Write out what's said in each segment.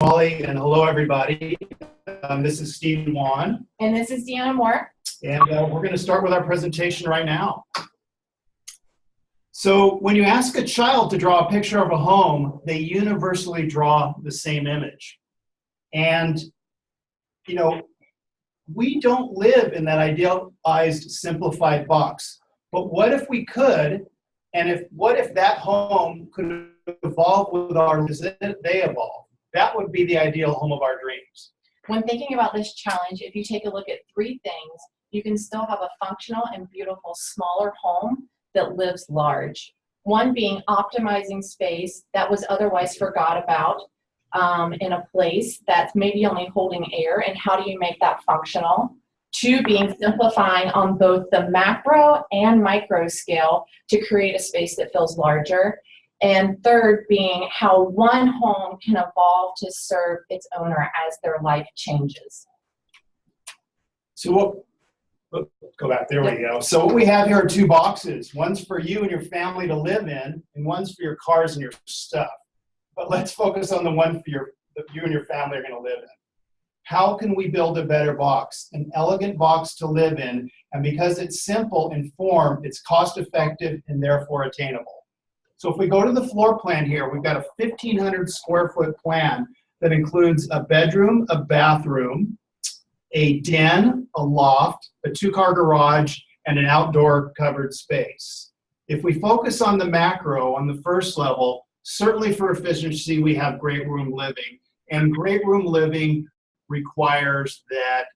Molly, and hello everybody. This is Steve Dewan. And this is Deana Moore. And we're going to start with our presentation right now. So when you ask a child to draw a picture of a home, they universally draw the same image. And, you know, we don't live in that idealized, simplified box. But what if we could? And what if that home could evolve with our as they evolve? That would be the ideal home of our dreams. When thinking about this challenge, if you take a look at three things, you can still have a functional and beautiful smaller home that lives large. One being optimizing space that was otherwise forgot about in a place that's maybe only holding air, and how do you make that functional? Two being simplifying on both the macro and micro scale to create a space that feels larger. And third being how one home can evolve to serve its owner as their life changes. So go back, there we go. So what we have here are two boxes. One's for you and your family to live in, and one's for your cars and your stuff. But let's focus on the one for that you and your family are going to live in. How can we build a better box? An elegant box to live in, and because it's simple in form, it's cost effective and therefore attainable. So if we go to the floor plan here, we've got a 1,500 square foot plan that includes a bedroom, a bathroom, a den, a loft, a two-car garage, and an outdoor covered space. If we focus on the macro, on the first level, certainly for efficiency, we have great room living. And great room living requires that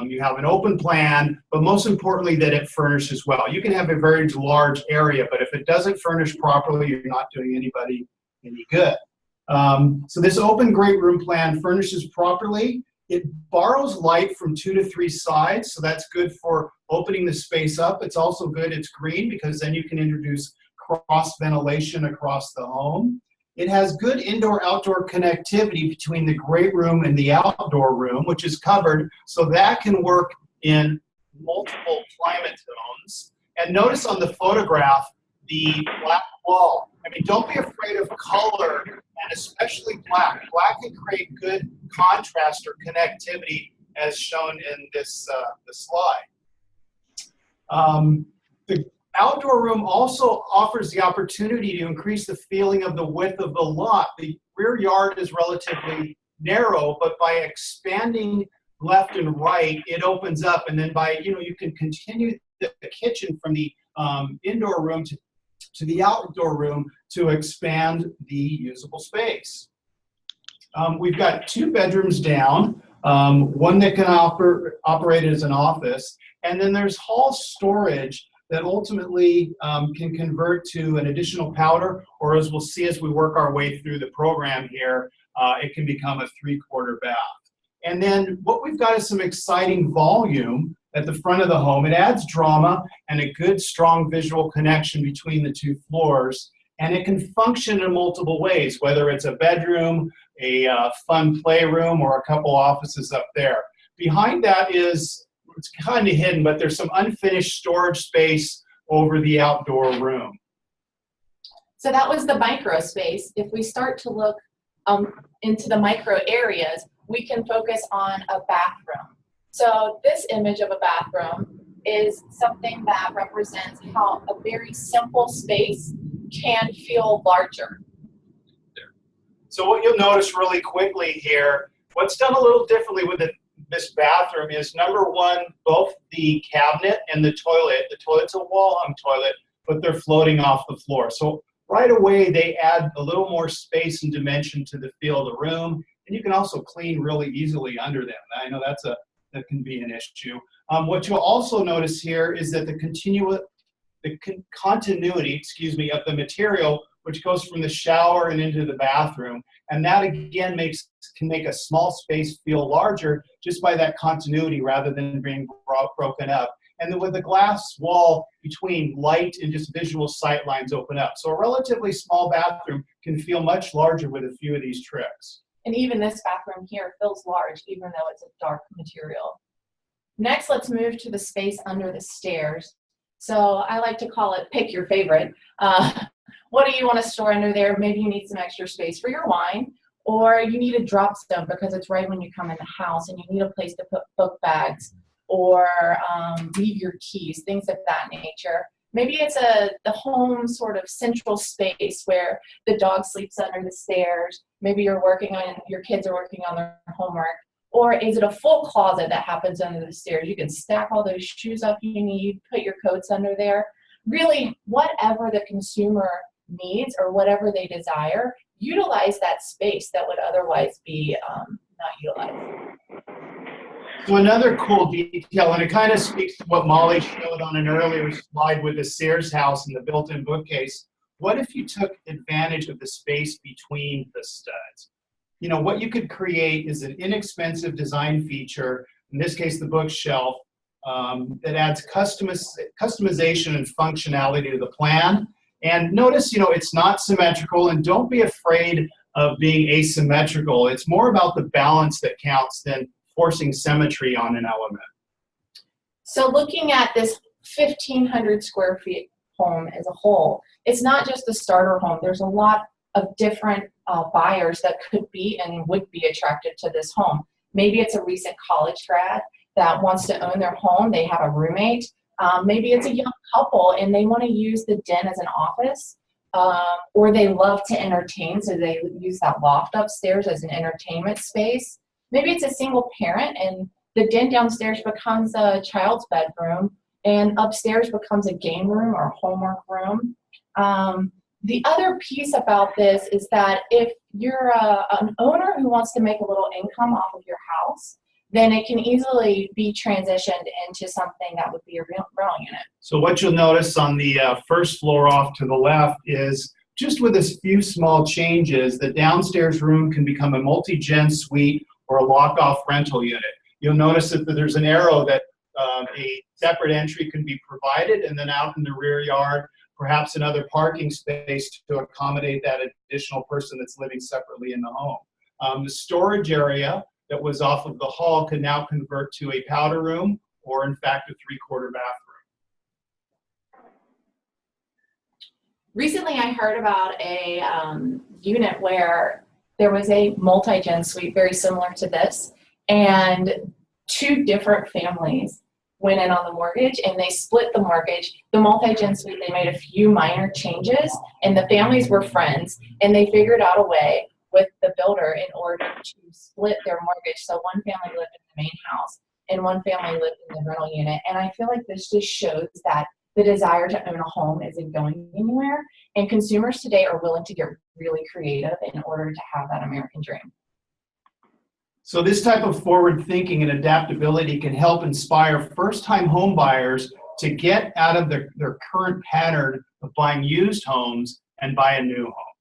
you have an open plan, but most importantly that it furnishes well. You can have a very large area, but if it doesn't furnish properly, you're not doing anybody any good. So this open great room plan furnishes properly. It borrows light from 2 to 3 sides, so that's good for opening the space up. It's also good, it's green, because then you can introduce cross ventilation across the home. It has good indoor-outdoor connectivity between the great room and the outdoor room, which is covered, so that can work in multiple climate zones. And notice on the photograph, the black wall. I mean, don't be afraid of color, and especially black. Black can create good contrast or connectivity, as shown in this the slide. The outdoor room also offers the opportunity to increase the feeling of the width of the lot. The rear yard is relatively narrow, but by expanding left and right, it opens up, and then you can continue the kitchen from the indoor room to the outdoor room to expand the usable space. We've got 2 bedrooms down, one that can operate as an office, and then there's hall storage that ultimately can convert to an additional powder, or as we'll see as we work our way through the program here, it can become a 3/4 bath. And then what we've got is some exciting volume at the front of the home. It adds drama and a good, strong visual connection between the 2 floors, and it can function in multiple ways, whether it's a bedroom, a fun playroom, or a couple offices up there. Behind that is, it's kind of hidden, but there's some unfinished storage space over the outdoor room. So that was the micro space. If we start to look into the micro areas, we can focus on a bathroom. So this image of a bathroom is something that represents how a very simple space can feel larger. So what you'll notice really quickly here, what's done a little differently with this bathroom is, number one, both the cabinet and the toilet's a wall-hung toilet, but they're floating off the floor. So right away, they add a little more space and dimension to the feel of the room, and you can also clean really easily under them. I know that can be an issue. What you'll also notice here is that the continuity, of the material, which goes from the shower and into the bathroom, and that again can make a small space feel larger just by that continuity rather than being broken up. And then with the glass wall between, light and just visual sight lines open up. So a relatively small bathroom can feel much larger with a few of these tricks. And even this bathroom here feels large, even though it's a dark material. Next, let's move to the space under the stairs. So I like to call it pick your favorite. What do you want to store under there? Maybe you need some extra space for your wine, or you need a drop zone because it's right when you come in the house and you need a place to put book bags or leave your keys, things of that nature. Maybe it's the home sort of central space where the dog sleeps under the stairs. Maybe your kids are working on their homework. Or is it a full closet that happens under the stairs? You can stack all those shoes up you need, put your coats under there. Really, whatever the consumer needs or whatever they desire, utilize that space that would otherwise be not utilized. So another cool detail, and it kind of speaks to what Molly showed on an earlier slide with the Sears house and the built-in bookcase. What if you took advantage of the space between the studs? You know, what you could create is an inexpensive design feature, in this case the bookshelf, that adds customization and functionality to the plan. And notice, you know, it's not symmetrical, and don't be afraid of being asymmetrical. It's more about the balance that counts than forcing symmetry on an element. So looking at this 1,500 square feet home as a whole, it's not just a starter home. There's a lot of different buyers that could be and would be attracted to this home. Maybe it's a recent college grad that wants to own their home. They have a roommate. Maybe it's a young couple and they want to use the den as an office, or they love to entertain, so they use that loft upstairs as an entertainment space. Maybe it's a single parent and the den downstairs becomes a child's bedroom and upstairs becomes a game room or a homework room. The other piece about this is that if you're an owner who wants to make a little income off of your house, then it can easily be transitioned into something that would be a rental unit. So what you'll notice on the first floor off to the left is just with a few small changes, the downstairs room can become a multi-gen suite or a lock-off rental unit. You'll notice that there's an arrow that a separate entry can be provided, and then out in the rear yard, perhaps another parking space to accommodate that additional person that's living separately in the home. The storage area that was off of the hall can now convert to a powder room or, in fact, a 3/4 bathroom. Recently, I heard about a unit where there was a multi-gen suite very similar to this, and two different families went in on the mortgage and they split the mortgage. The multi-gen suite, they made a few minor changes and the families were friends and they figured out a way with the builder in order to split their mortgage. So one family lived in the main house and one family lived in the rental unit. And I feel like this just shows that the desire to own a home isn't going anywhere, and consumers today are willing to get really creative in order to have that American dream. So this type of forward thinking and adaptability can help inspire first-time home buyers to get out of their current pattern of buying used homes and buy a new home.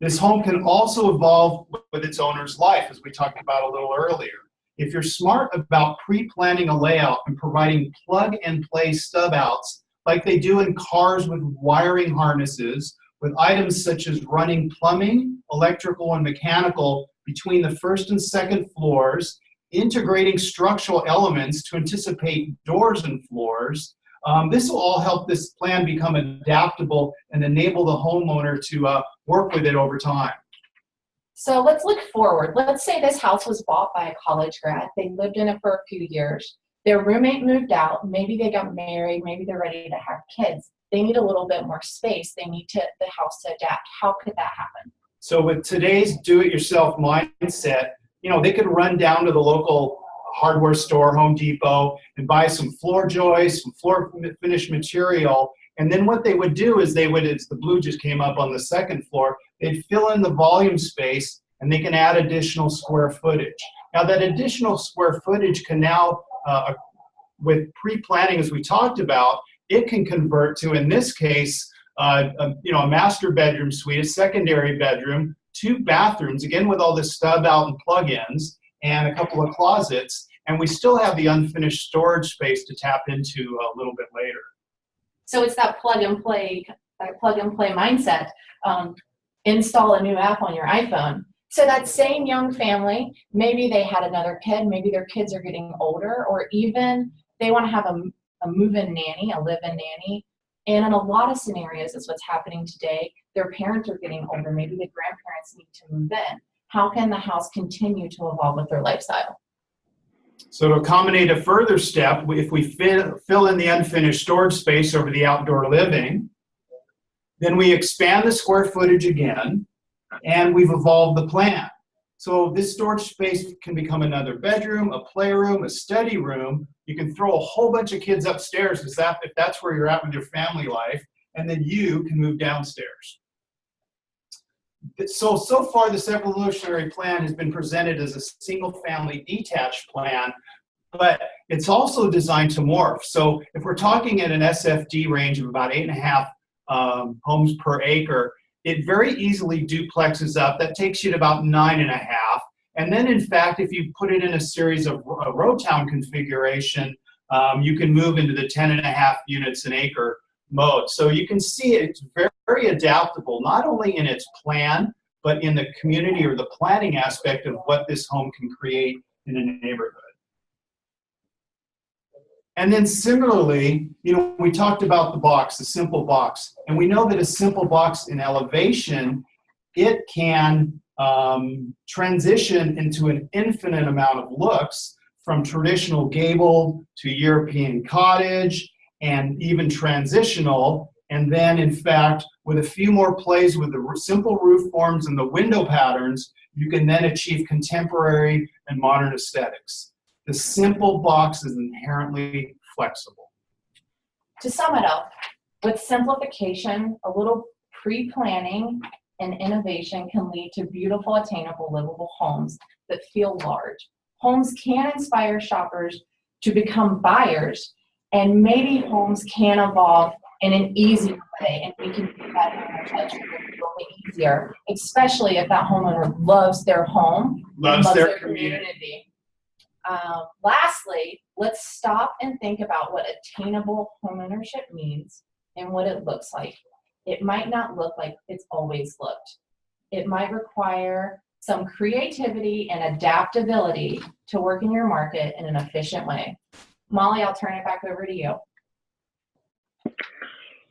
This home can also evolve with its owner's life, as we talked about a little earlier. If you're smart about pre-planning a layout and providing plug-and-play stub-outs like they do in cars with wiring harnesses, with items such as running plumbing, electrical, and mechanical between the first and second floors, integrating structural elements to anticipate doors and floors, this will all help this plan become adaptable and enable the homeowner to work with it over time. So let's look forward. Let's say this house was bought by a college grad. They lived in it for a few years. Their roommate moved out. Maybe they got married. Maybe they're ready to have kids. They need a little bit more space. They need the house to adapt. How could that happen? So with today's do-it-yourself mindset, you know, they could run down to the local hardware store, Home Depot, and buy some floor joists, some floor finish material. And then what they would do is as the blue just came up on the second floor, they'd fill in the volume space and they can add additional square footage. Now that additional square footage can now, with pre-planning as we talked about, it can convert to, in this case, a master bedroom suite, a secondary bedroom, 2 bathrooms, again with all the stub out and plug-ins, and a couple of closets, and we still have the unfinished storage space to tap into a little bit later. So it's that plug and play mindset. Install a new app on your iPhone. So that same young family, maybe they had another kid, maybe their kids are getting older, or even they want to have a move-in nanny, a live-in nanny. And in a lot of scenarios, that's what's happening today. Their parents are getting older. Maybe the grandparents need to move in. how can the house continue to evolve with their lifestyle? So to accommodate a further step, if we fill in the unfinished storage space over the outdoor living, then we expand the square footage again, and we've evolved the plan. So this storage space can become another bedroom, a playroom, a study room. You can throw a whole bunch of kids upstairs if that's where you're at with your family life, and then you can move downstairs. So far this evolutionary plan has been presented as a single-family detached plan, but it's also designed to morph. So if we're talking at an SFD range of about 8.5 homes per acre, it very easily duplexes up. That takes you to about 9.5. And then, in fact, if you put it in a series of row town configuration, you can move into the 10.5 units an acre mode. So you can see it's very, very adaptable, not only in its plan, but in the community or the planning aspect of what this home can create in a neighborhood. And then similarly, we talked about the box, the simple box, and we know that a simple box in elevation, it can transition into an infinite amount of looks, from traditional gable to European cottage, and even transitional. And then, in fact, with a few more plays with the simple roof forms and the window patterns, you can then achieve contemporary and modern aesthetics. The simple box is inherently flexible. To sum it up, with simplification, a little pre-planning and innovation can lead to beautiful, attainable, livable homes that feel large. Homes can inspire shoppers to become buyers, and maybe homes can evolve in an easier way, and we can do that in our touch really easier, especially if that homeowner loves their home, loves their community. Lastly, let's stop and think about what attainable homeownership means and what it looks like. It might not look like it's always looked. It might require some creativity and adaptability to work in your market in an efficient way. Molly, I'll turn it back over to you.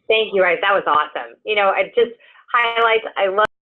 Thank you, Rice. That was awesome. It just highlights, I love